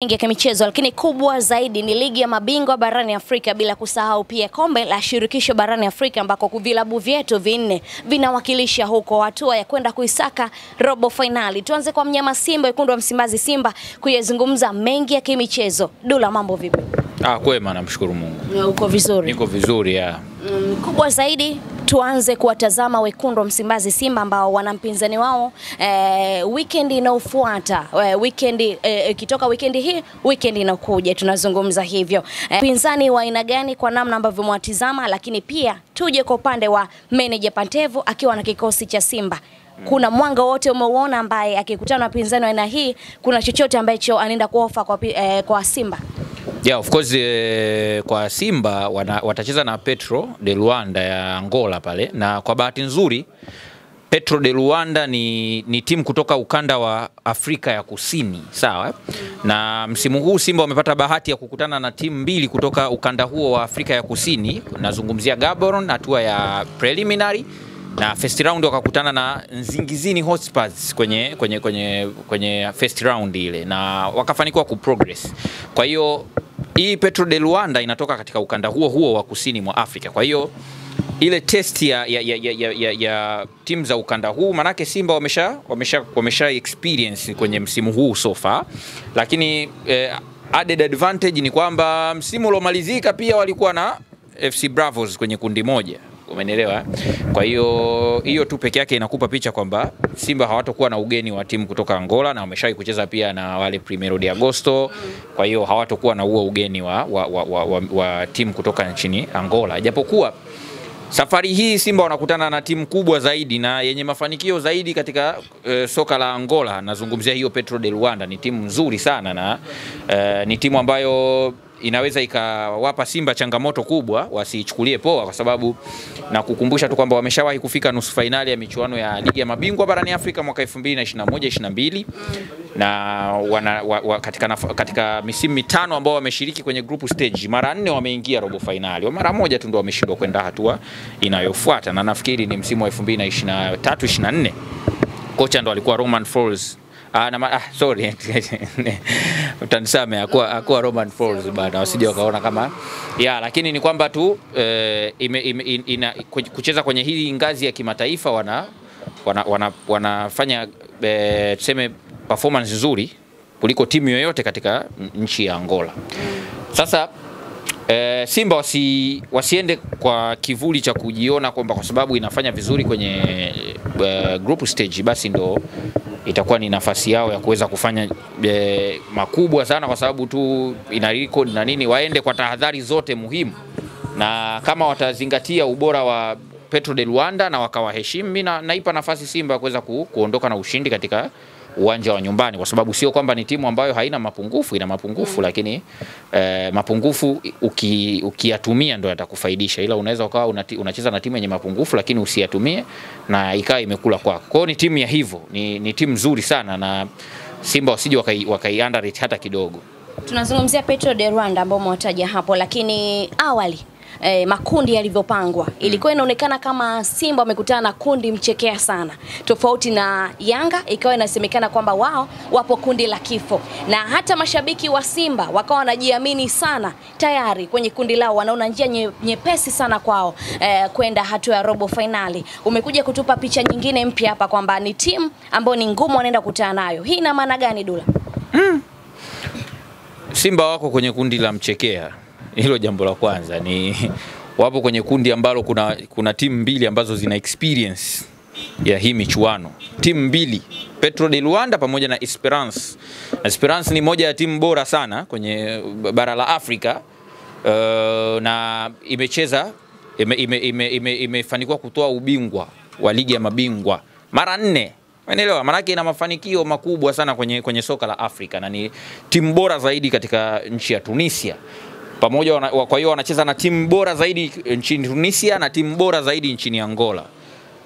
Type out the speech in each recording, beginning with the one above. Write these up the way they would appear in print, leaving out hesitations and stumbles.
Ya michezo, lakini kubwa zaidi ni ligi ya mabingwa barani Afrika, bila kusahau pia kombe la shirikisho barani Afrika ambako vilabu vyetu vinne vinawakilisha huko hatua ya kwenda kuisaka robo finali. Tuanze kwa mnyama Simba, wekundu wa Msimbazi Simba, kuyazungumza mengi ya kimichezo. Dula, mambo vipi? Kwema, namshukuru Mungu. Uko vizuri? Niko vizuri ya. Kubwa zaidi tuanze kuwatazama wekundu wa Msimbazi Simba ambao wana mpinzani wao weekend inayofuata, ikitoka weekend hii weekend inakuja, tunazungumza hivyo. Mpinzani wa aina gani kwa namna ambavyo mwatizama, lakini pia tuje kwa upande wa manager Pantevu akiwa na kikosi cha Simba. Kuna mwanga wote umeuona ambaye akikutana na mpinzani wa aina hii kuna chochote ambacho anaenda kuofa kwa Simba? Yeah, of course, kwa Simba watacheza na Petro de Luanda ya Angola pale, na kwa bahati nzuri Petro de Luanda ni timu kutoka ukanda wa Afrika ya Kusini, sawa? Na msimu huu Simba wamepata bahati ya kukutana na timu mbili kutoka ukanda huo wa Afrika ya Kusini. Nazungumzia Gaborone hatua ya preliminary, na first round wakakutana na Nsingizini Hotspurs kwenye first round ile, na wakafanikiwa kuprogress. Kwa hiyo hii Petro de Luanda inatoka katika ukanda huo wa kusini mwa Afrika. Kwa hiyo ile test ya timu za ukanda huu, manake Simba wamesha experience kwenye msimu huu so far, lakini added advantage ni kwamba msimu uliomalizika pia walikuwa na FC Bravos kwenye kundi moja. Umeelewa? Kwa hiyo tu peke yake inakupa picha kwamba Simba hawatakuwa na ugeni wa timu kutoka Angola, na wameshawahi kucheza pia na wale Primeiro de Agosto. Kwa hiyo hawatakuwa na huo ugeni wa timu kutoka nchini Angola. Japokuwa safari hii Simba wanakutana na timu kubwa zaidi na yenye mafanikio zaidi katika soka la Angola. Nazungumzia hiyo Petro de Luanda. Ni timu nzuri sana na ni timu ambayo inaweza ikawapa Simba changamoto kubwa, wasichukulie poa, kwa sababu na kukumbusha tu kwamba wameshawahi kufika nusu finali ya michuano ya ligi ya mabingwa barani Afrika mwaka 2021-22, na katika misimu mitano ambao wameshiriki kwenye group stage, mara 4 wameingia robo finali. Mara moja tu ndio wameshindwa kwenda hatua inayofuata, na nafikiri ni msimu wa 2023-24. Kocha ndo alikuwa Romain Folz. Sorry. Utanisame, hakuwa Romain Folz bana, wasije wakaona kama lakini ni kwamba tu kucheza kwenye hii ngazi ya kimataifa wanafanya tuseme performance nzuri kuliko timu yoyote katika nchi ya Angola. Sasa Simba wasiende kwa kivuli cha kujiona kwamba kwa sababu inafanya vizuri kwenye group stage basi ndo itakuwa ni nafasi yao ya kuweza kufanya makubwa sana, kwa sababu tu ina record na nini. Waende kwa tahadhari zote muhimu, na kama watazingatia ubora wa Petro de Luanda na wakawaheshimu, mimi naipa nafasi Simba kuweza kuondoka na ushindi katika uwanja wa nyumbani, kwa sababu sio kwamba ni timu ambayo haina mapungufu, ina mapungufu, lakini mapungufu ukiyatumia ndio yatakufaidisha, ila unaweza ukawa unacheza na timu yenye mapungufu lakini usiyatumie na ikawa imekula kwako. Kwa hiyo ni timu ya hivyo, ni timu nzuri sana, na Simba wasije wakai-underrate hata kidogo. Tunazungumzia Petro de Luanda ambao mwataja hapo, lakini awali makundi yalivyopangwa ilikuwa inaonekana kama Simba wamekutana na kundi mchekea sana, tofauti na Yanga ikawa inasemekana kwamba wao wapo kundi la kifo, na hata mashabiki wa Simba wakawa wanajiamini sana tayari kwenye kundi lao, wanaona njia nyepesi sana kwao kwenda hatua ya robo finali. Umekuja kutupa picha nyingine mpya hapa kwamba ni timu ambayo ni ngumu wanaenda kukutana nayo. Hii ina maana gani, Dula? Simba wako kwenye kundi la mchekea. Hilo jambo la kwanza, ni wapo kwenye kundi ambalo kuna timu mbili ambazo zina experience ya hii michuano. Timu mbili, Petro de Luanda pamoja na Esperance. Esperance ni moja ya timu bora sana kwenye bara la Afrika, na imefanikiwa kutoa ubingwa wa ligi ya mabingwa mara 4. Unaelewa? Maana ina mafanikio makubwa sana kwenye soka la Afrika, na ni timu bora zaidi katika nchi ya Tunisia. Kwa hiyo wanacheza na timu bora zaidi nchini Tunisia na timu bora zaidi nchini Angola.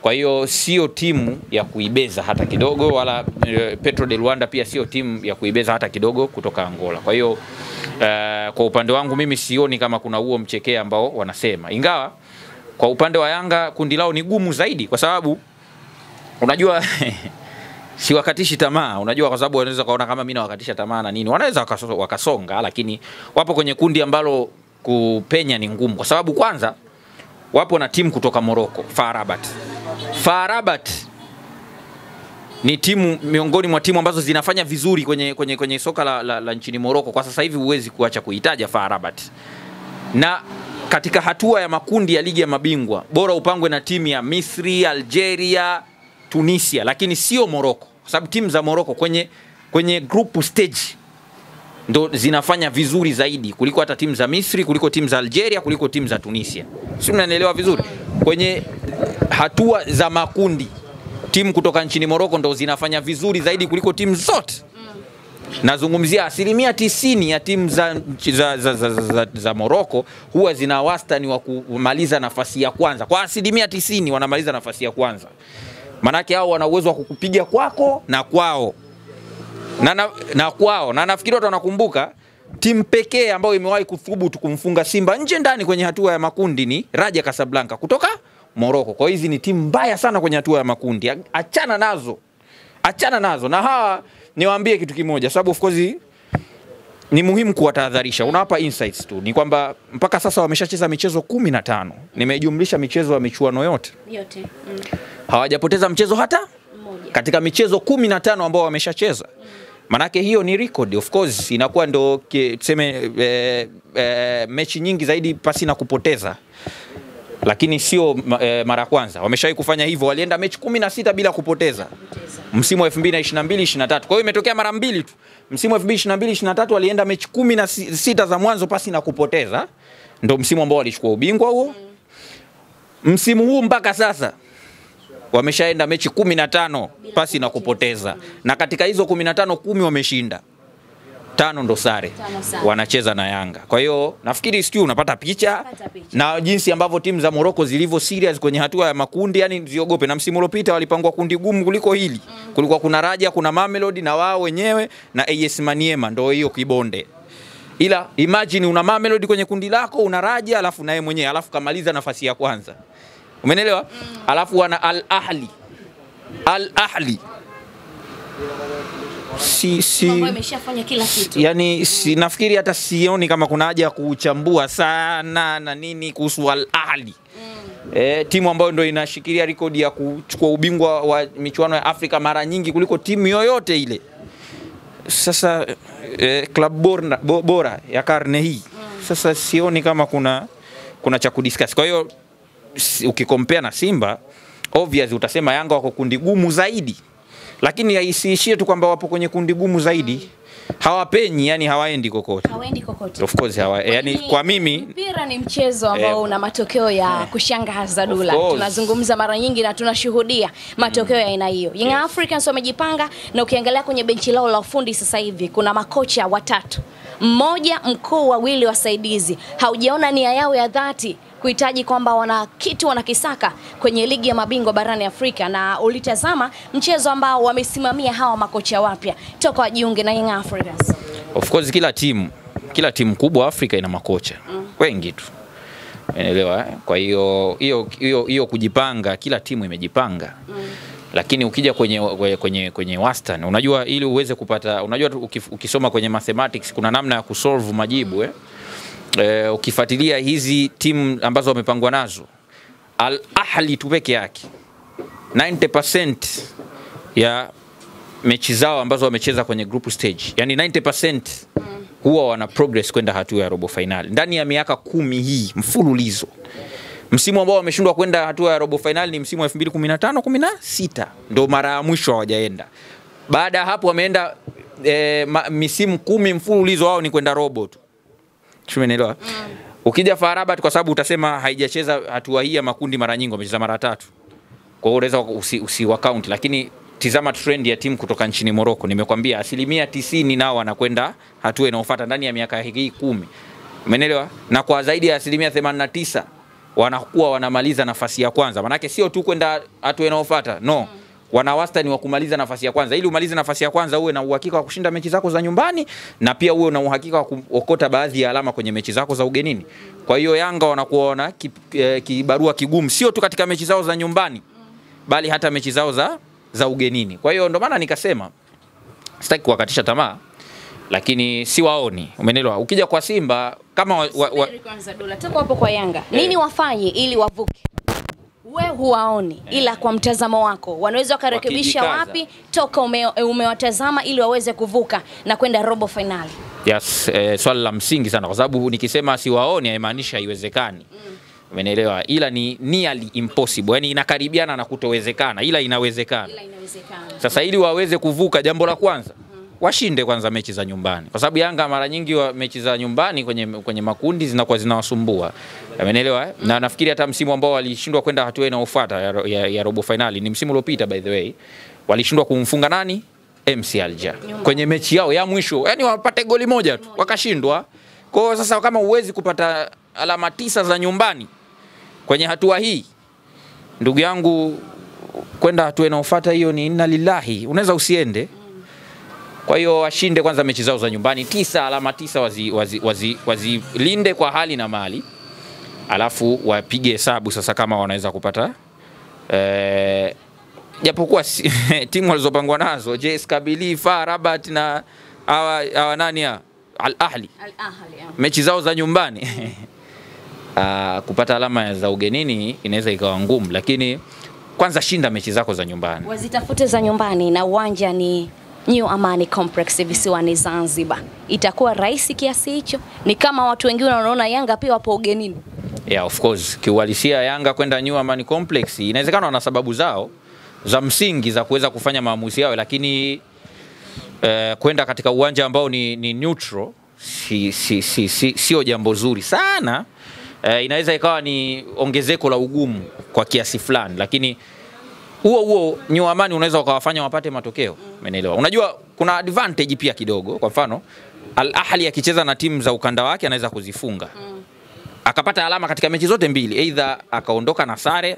Kwa hiyo sio timu ya kuibeza hata kidogo, wala Petro de Luanda pia sio timu ya kuibeza hata kidogo kutoka Angola. Kwa hiyo kwa upande wangu mimi sioni kama kuna huo mchekea ambao wanasema. Ingawa kwa upande wa Yanga kundi lao ni gumu zaidi, kwa sababu unajua siwakatishi tamaa, unajua, kwa sababu wanaweza kaona kama mimi nawakatisha tamaa na nini. Wanaweza wakasonga, lakini wapo kwenye kundi ambalo kupenya ni ngumu, kwa sababu kwanza wapo na timu kutoka Morocco, FAR Rabat. FAR Rabat ni timu miongoni mwa timu ambazo zinafanya vizuri kwenye soka la nchini Morocco. Kwa sasa hivi huwezi kuacha kuitaja FAR Rabat. Na katika hatua ya makundi ya ligi ya mabingwa, bora upangwe na timu ya Misri, Algeria, Tunisia, lakini sio Morocco. Kwa sababu timu za Morocco kwenye group stage ndo zinafanya vizuri zaidi kuliko hata timu za Misri, kuliko timu za Algeria, kuliko timu za Tunisia. Sio, mnaelewa vizuri? Kwenye hatua za makundi, timu kutoka nchini Morocco ndo zinafanya vizuri zaidi kuliko timu zote. Nazungumzia 90% ya timu za Morocco huwa zina wastani wa kumaliza nafasi ya kwanza. Kwa 90% wanamaliza nafasi ya kwanza. Manake hao wana uwezo wa kukupiga kwako na kwao. Na kwao. Na nafikiri watu wanakumbuka timu pekee ambayo imewahi kuthubutu kumfunga Simba nje ndani kwenye hatua ya makundi ni Raja Casablanca kutoka Morocco. Kwa hizi ni timu mbaya sana kwenye hatua ya makundi. Achana nazo. Na hawa niwaambie kitu kimoja, sababu of course ni muhimu kuwatahadharisha. Unawapa insights tu. Ni kwamba mpaka sasa wameshacheza michezo 15. Nimejumlisha michezo ya michuano yote. Hawajapoteza mchezo hata mmoja katika michezo 15 ambao wameshacheza. Manake hiyo ni record, of course inakuwa ndo tuseme mechi nyingi zaidi pasi na kupoteza. Lakini sio mara kwanza. Wameshawahi kufanya hivyo, walienda mechi 16 bila kupoteza. Msimu wa 2022-23. Kwa hiyo imetokea mara mbili tu. Msimu wa 2022-23 walienda mechi 16 za mwanzo pasi na kupoteza. Ndio msimu ambao walichukua ubingwa huo. Msimu huu mpaka sasa wameshaenda mechi 15 pasi na kupoteza. Na katika hizo 15, 10 wameshinda. 5 ndo sare. Wanacheza na Yanga. Kwa hiyo nafikiri sio unapata picha na jinsi ambavyo timu za Morocco zilivyo serious kwenye hatua ya makundi, yani ziogope. Na msimu uliopita walipangwa kundi gumu kuliko hili. Kulikuwa kuna Raja, kuna Mamelodi na wao wenyewe na AS Maniema, ndo hiyo kibonde. Ila imagine una Mamelodi kwenye kundi lako, una Raja alafu na yeye mwenyewe alafu kamaliza nafasi ya kwanza. Umeelewa? Alafu wana Al Ahli mambo imeshafanya kila kitu. Yani nafikiri hata sioni kama kuna haja ya kuchambua sana na nini kuhusu Al Ahli. Timu ambayo ndio inashikilia rekodi ya kuchukua ubingwa wa michuano ya Afrika mara nyingi kuliko timu yoyote ile. Sasa klabu bora ya karne hii. Sasa sioni kama kuna cha kudiscuss. Kwa hiyo ukikompea na Simba, obviously utasema Yanga wako kundi gumu zaidi. Lakini haisiishie tu kwamba wapo kwenye kundi gumu zaidi. Hawapenyi, yani hawaendi kokote. Of course yani kwa mimi mpira ni mchezo ambao una matokeo ya kushangaza Dula. Tunazungumza mara nyingi na tunashuhudia matokeo ya aina hiyo. Young Africans wamejipanga, na ukiangalia kwenye benchi lao la ufundi sasa hivi kuna makocha watatu. Mmoja mkuu, wawili wasaidizi. Haujaona nia yao ya dhati kuhitaji kwamba wana kitu wanakisaka kwenye ligi ya mabingwa barani Afrika, na ulitazama mchezo ambao wamesimamia hawa makocha wapya toka wajiunge na Young Africans. Of course kila timu kubwa Afrika ina makocha wengi tu. Unaelewa? Kwa hiyo kujipanga, kila timu imejipanga. Lakini ukija kwenye wastani, unajua ili uweze kupata, unajua ukisoma kwenye mathematics kuna namna ya kusolve majibu ukifuatilia hizi timu ambazo wamepangwa nazo, Al Ahli tu peke yake 90% ya mechi zao ambazo wamecheza kwenye group stage, yani 90% huwa wana progress kwenda hatua ya robo finali ndani ya miaka 10 hii mfululizo. Msimu ambao wameshindwa kwenda hatua ya robo finali ni msimu wa 2015-16, ndio mara ya mwisho hawajaenda. Baada ya hapo wameenda misimu 10 mfululizo wao ni kwenda robo tu. Tumeelewa? Ukija FAR Rabat, kwa sababu utasema haijacheza hatua hii ya makundi mara nyingi, wamecheza mara 3. Kwa hiyo unaweza usiwakaunt, lakini tizama trend ya timu kutoka nchini Morocco. Nimekwambia 90% nao wanakwenda hatua inayofuata ndani ya miaka hii 10. Umeelewa? Na kwa zaidi ya 89% wanakuwa wanamaliza nafasi ya kwanza. Maana yake sio tu kwenda hatua inayofuata, no. Wana wastani wa kumaliza nafasi ya kwanza. Ili umalize nafasi ya kwanza uwe na uhakika wa kushinda mechi zako za nyumbani, na pia uwe na uhakika wa kuokota baadhi ya alama kwenye mechi zako za ugenini. Kwa hiyo Yanga wanakuwa kibarua kigumu, sio tu katika mechi zao za nyumbani, bali hata mechi zao za za ugenini. Kwa hiyo ndio maana nikasema sitaki kuwakatisha tamaa, lakini siwaoni, umeelewa? Ukija kwa Simba kama kwanza dola toka hapo kwa Yanga, nini wafanye ili wavuke? We huwaoni, ila kwa mtazamo wako wanaweza wakarekebisha wapi toka umewatazama ili waweze kuvuka na kwenda robo finali? Yes, swali la msingi sana, kwa sababu nikisema siwaoni haimaanishi haiwezekani. Umeelewa? Ila ni nearly impossible, yani inakaribiana na kutowezekana, ila inawezekana. Sasa ili waweze kuvuka, jambo la kwanza washinde kwanza mechi za nyumbani, kwa sababu Yanga mara nyingi mechi za nyumbani kwenye makundi zinakuwa zinawasumbua. Umeelewa? Na nafikiri hata msimu ambao walishindwa kwenda hatua inayofuata ya robo finali ni msimu uliopita, by the way, walishindwa kumfunga nani? MC Alger kwenye mechi yao ya mwisho, yani wapate goli moja tu wakashindwa. Kwa hiyo sasa kama uwezi kupata alama 9 za nyumbani kwenye hatua hii, ndugu yangu, kwenda hatua inayofuata hiyo ni inna lillahi, unaweza usiende. Kwa hiyo washinde kwanza mechi zao za nyumbani 9, alama 9 wazilinde kwa hali na mali, alafu wapige hesabu sasa kama wanaweza kupata japokuwa timu walizopangwa nazo JS Kabylie, FAR Rabat na hawa nani Al Ahli mechi zao za nyumbani kupata alama za ugenini inaweza ikawa ngumu, lakini kwanza shinda mechi zako za nyumbani, wazitafute za nyumbani, na uwanja ni New Amani Complex visiwani Zanzibar. Itakuwa rahisi kiasi hicho? Ni kama watu wengine wanaona Yanga pia wapo ugenini. Yeah, of course. Kiuhalisia Yanga kwenda New Amani Complex inawezekana wana sababu zao za msingi za kuweza kufanya maamuzi yao, lakini kwenda katika uwanja ambao ni neutral sio jambo zuri sana. Inaweza ikawa ni ongezeko la ugumu kwa kiasi fulani, lakini huo New Amani unaweza ukawafanya wapate matokeo. Umeelewa? Unajua kuna advantage pia kidogo. Kwa mfano Al Ahli akicheza na timu za ukanda wake anaweza kuzifunga, akapata alama katika mechi zote mbili, either akaondoka na sare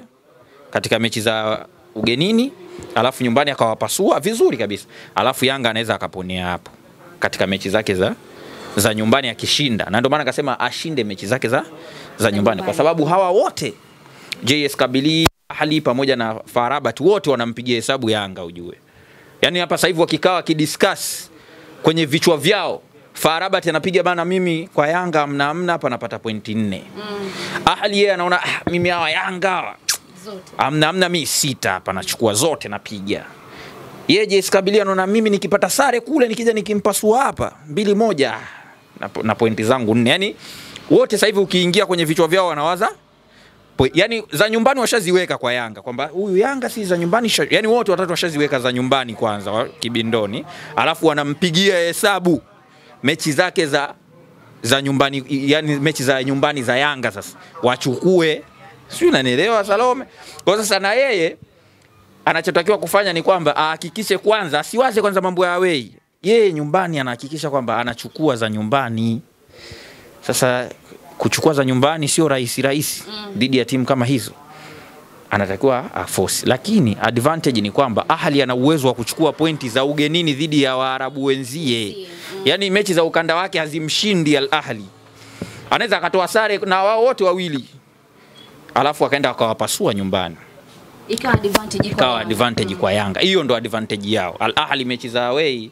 katika mechi za ugenini alafu nyumbani akawapasua vizuri kabisa, alafu Yanga anaweza akaponea hapo katika mechi zake za nyumbani akishinda. Na ndio maana akasema ashinde mechi zake za nyumbani, kwa sababu hawa wote JS Kabylie, Ahli pamoja na FAR Rabat wote wanampigia hesabu Yanga, ujue. Yani hapa sasa hivi wakikaa kidiscuss kwenye vichwa vyao, FAR Rabat anapiga bana, mimi kwa Yanga amna hapa napata pointi 4. Ahli yeye anaona mimi hawa Yanga zote amna mimi 6 hapa nachukua zote napiga. Yeye JS Kabylie anaona mimi nikipata sare kule nikija nikimpasua hapa 2-1 na pointi zangu 4. Yani wote sasa hivi ukiingia kwenye vichwa vyao wanawaza yani za nyumbani washaziweka kwa Yanga, kwamba huyu Yanga si za nyumbani, yani wote watatu washaziweka za nyumbani kwanza kibindoni, alafu wanampigia hesabu mechi zake za nyumbani, yani mechi za nyumbani za Yanga sasa wachukue, sio, unanielewa Salome? Kwa sasa na yeye anachotakiwa kufanya ni kwamba ahakikishe kwanza, asiwaze kwanza mambo ya away, yeye nyumbani anahakikisha kwamba anachukua za nyumbani. Sasa kuchukua za nyumbani sio rahisi dhidi ya timu kama hizo, anatakiwa aforce. Lakini advantage ni kwamba Ahli ana uwezo wa kuchukua pointi za ugenini dhidi ya Waarabu wenzie. Yani mechi za ukanda wake hazimshindi Al Ahli, anaweza akatoa sare na wao wote wawili alafu akaenda akawapasua nyumbani, ikawa advantage kwa Yanga. Hiyo ndo advantage yao. Al Ahli mechi za away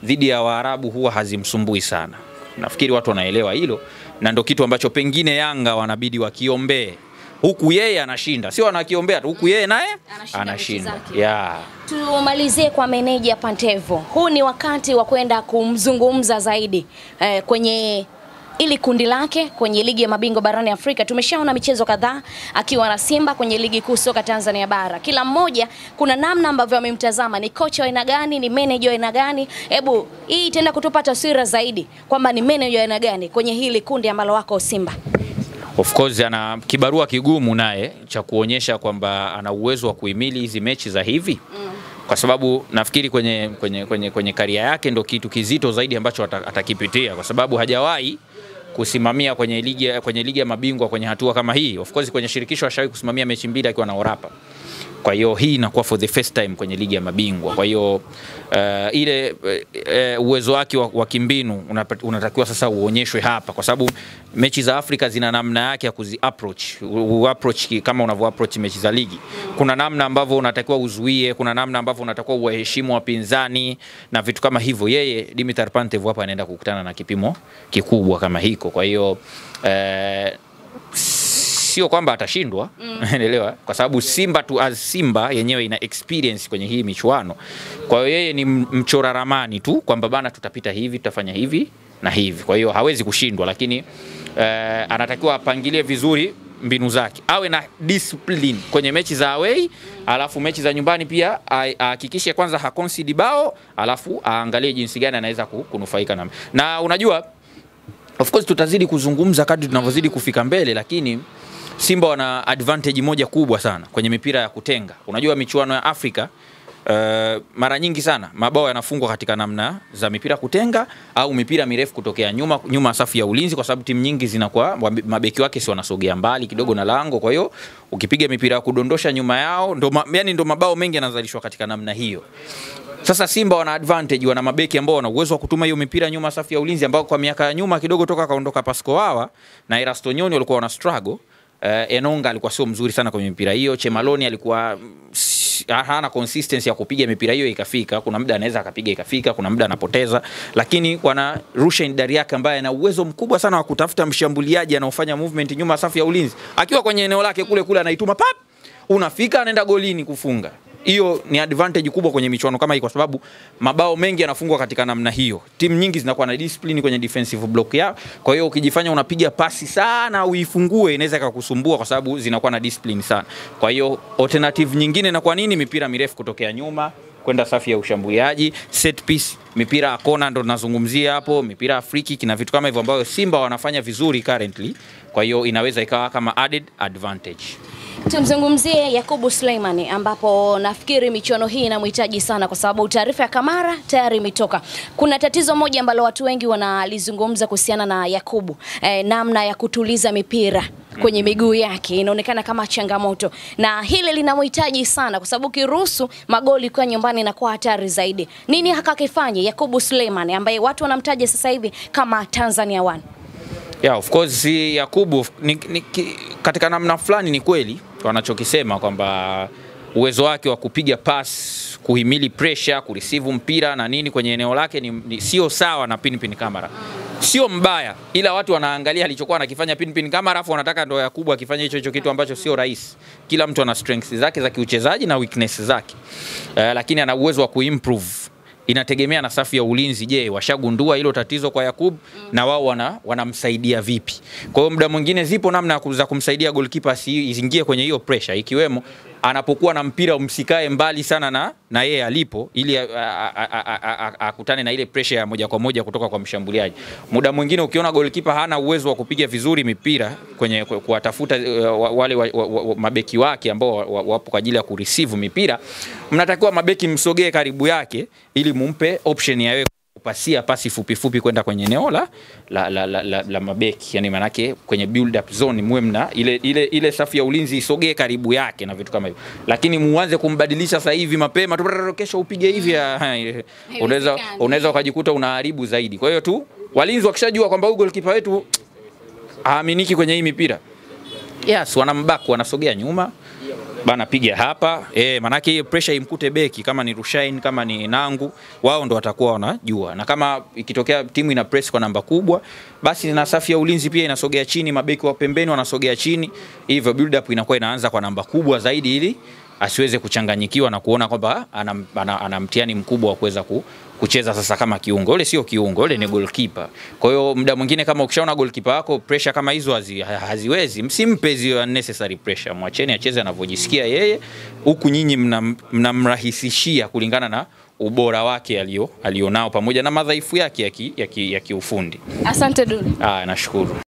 dhidi ya Waarabu huwa hazimsumbui sana. Nafikiri watu wanaelewa hilo, na ndo kitu ambacho pengine Yanga wanabidi wakiombee. Huku yeye anashinda, sio anakiombea tu, huku yeye naye anashinda. Yeah. Tumalizie kwa meneja Pantevo. Huu ni wakati wa kwenda kumzungumza zaidi kwenye ili kundi lake kwenye ligi ya mabingwa barani Afrika. Tumeshaona michezo kadhaa akiwa na Simba kwenye ligi kuu soka Tanzania bara. Kila mmoja kuna namna ambavyo amemtazama, ni kocha wa aina gani, ni manager wa aina gani. Hebu hii itaenda kutupa taswira zaidi kwamba ni manager wa aina gani kwenye hili kundi ambalo wako Simba. Of course ana kibarua kigumu naye cha kuonyesha kwamba ana uwezo wa kuhimili hizi mechi za hivi. Kwa sababu nafikiri kwenye karia yake ndo kitu kizito zaidi ambacho atakipitia, kwa sababu hajawahi kusimamia kwenye ligi ya mabingwa kwenye hatua kama hii. Of course kwenye shirikisho ashawahi kusimamia mechi 2 akiwa na Orapa. Kwa hiyo hii inakuwa for the first time kwenye ligi ya mabingwa. Kwa hiyo ile uwezo wake wa kimbinu unatakiwa sasa uonyeshwe hapa, kwa sababu mechi za Afrika zina namna yake ya kuzi-approach. Approach kama unavyo-approach mechi za ligi. Kuna namna ambavyo unatakiwa uzuie, kuna namna ambavyo unatakiwa uwaheshimu wapinzani na vitu kama hivyo. Yeye Dimitar Pantev hapa anaenda kukutana na kipimo kikubwa kama hiko. Kwa hiyo sio kwamba atashindwa, unaelewa? Kwa sababu Simba tu as Simba yenyewe ina experience kwenye hii michuano. Kwa hiyo yeye ni mchora ramani tu kwamba bana tutapita hivi, tutafanya hivi na hivi. Kwa hiyo hawezi kushindwa, lakini anatakiwa apangilie vizuri mbinu zake. Awe na discipline kwenye mechi za away, alafu mechi za nyumbani pia ahakikishe kwanza haconcede bao, alafu aangalie jinsi gani anaweza kunufaika na unajua, of course tutazidi kuzungumza kadri tunavyozidi kufika mbele, lakini Simba wana advantage moja kubwa sana kwenye mipira ya kutenga. Unajua michuano ya Afrika mara nyingi sana mabao yanafungwa katika namna za mipira kutenga au mipira mirefu kutokea nyuma safu ya ulinzi, kwa sababu timu nyingi zinakuwa mabeki wake si wanasogea mbali kidogo na lango. Kwa hiyo ukipiga mipira ya kudondosha nyuma yao ndo mabao mengi yanazalishwa katika namna hiyo. Sasa Simba wana advantage, wana mabeki ambao wana uwezo wa kutuma hiyo mipira nyuma safu ya ulinzi, ambao kwa miaka ya nyuma kidogo toka kaondoka Pasco Wawa na Erasto Nyoni walikuwa wana struggle. Enonga alikuwa sio mzuri sana kwenye mipira hiyo. Chemaloni alikuwa hana consistency ya kupiga mipira hiyo ikafika. Kuna muda anaweza akapiga ikafika, kuna muda anapoteza. Lakini wana Rushain Dariak ambaye ana uwezo mkubwa sana wa kutafuta mshambuliaji anaofanya movement nyuma safu ya ulinzi. Akiwa kwenye eneo lake kule anaituma pap, unafika anaenda golini kufunga. Hiyo ni advantage kubwa kwenye michuano kama hii, kwa sababu mabao mengi yanafungwa katika namna hiyo. Timu nyingi zinakuwa na discipline kwenye defensive block yao. Kwa hiyo ukijifanya unapiga pasi sana uifungue, inaweza kukusumbua kwa sababu zinakuwa na discipline sana. Kwa hiyo alternative nyingine na kwa nini mipira mirefu kutokea nyuma kwenda safu ya ushambuliaji, set piece, mipira ya kona ndo nazungumzia hapo, mipira ya free kick na vitu kama hivyo ambayo Simba wanafanya vizuri currently. Kwa hiyo inaweza ikawa kama added advantage. Tumzungumzie Yakubu Suleiman, ambapo nafikiri michuano hii inamhitaji sana, kwa sababu taarifa ya Kamara tayari imetoka. Kuna tatizo moja ambalo watu wengi wanalizungumza kuhusiana na Yakubu, namna ya kutuliza mipira kwenye miguu yake inaonekana kama changamoto, na hili linamhitaji sana kwa sababu kiruhusu magoli kwa nyumbani na kwa hatari zaidi. Nini hakakifanya Yakubu Suleiman ambaye watu wanamtaja sasa hivi kama Tanzania One? Yeah, of course Yakubu katika namna fulani ni kweli wanachokisema kwamba uwezo wake wa kupiga pass, kuhimili pressure, kureceive mpira na nini kwenye eneo lake ni sio sawa na Pinpin Kamara. Sio mbaya, ila watu wanaangalia alichokuwa anakifanya Pinpin Kamara afu wanataka ndo Yakubu akifanya hicho kitu ambacho sio rahisi. Kila mtu ana strengths zake za kiuchezaji na weakness zake. Lakini ana uwezo wa kuimprove. Inategemea na safu ya ulinzi, je, washagundua hilo tatizo kwa Yakubu na wao wanamsaidia vipi. Kwa hiyo muda mwingine zipo namna za kumsaidia goalkeeper asiingie kwenye hiyo pressure, ikiwemo anapokuwa na mpira umsikae mbali sana na yeye alipo, ili akutane na ile pressure ya moja kwa moja kutoka kwa mshambuliaji. Muda mwingine ukiona goalkeeper hana uwezo wa kupiga vizuri mipira kwenye kuwatafuta wale mabeki wake ambao wapo kwa ajili ya kureceive mipira, mnatakiwa mabeki msogee karibu yake ili mumpe option ya wewe kupasia pasi fupi kwenda kwenye eneo la mabeki. Yani manake kwenye build up zone muwe mna ile safu ya ulinzi isogee karibu yake na vitu kama hivyo. Lakini muanze kumbadilisha sasa hivi mapema tu kesho upige hivi, unaweza ukajikuta unaharibu zaidi. Kwa hiyo tu walinzi wakishajua kwamba huyu goalkeeper wetu haaminiki kwenye hii mipira, yes, wanambaki, wanasogea nyuma bana, piga hapa, manake hiyo pressure imkute beki, kama ni Rushain, kama ni Nangu, wao ndo watakuwa wanajua. Na kama ikitokea timu ina press kwa namba kubwa, basi na safu ya ulinzi pia inasogea chini, mabeki wa pembeni wanasogea chini, hivyo build up inakuwa inaanza kwa namba kubwa zaidi, ili asiweze kuchanganyikiwa na kuona kwamba ana mtihani mkubwa wa kuweza kucheza sasa kama kiungo. Yule sio kiungo, yule ni goalkeeper. Kwa hiyo muda mwingine kama ukishaona goalkeeper wako pressure kama hizo haziwezi, msimpe hizo unnecessary pressure, mwacheni acheze anavyojisikia yeye, huku nyinyi mnamrahisishia kulingana na ubora wake alionao pamoja na madhaifu yake ya kiufundi. Asante Duli. Nashukuru.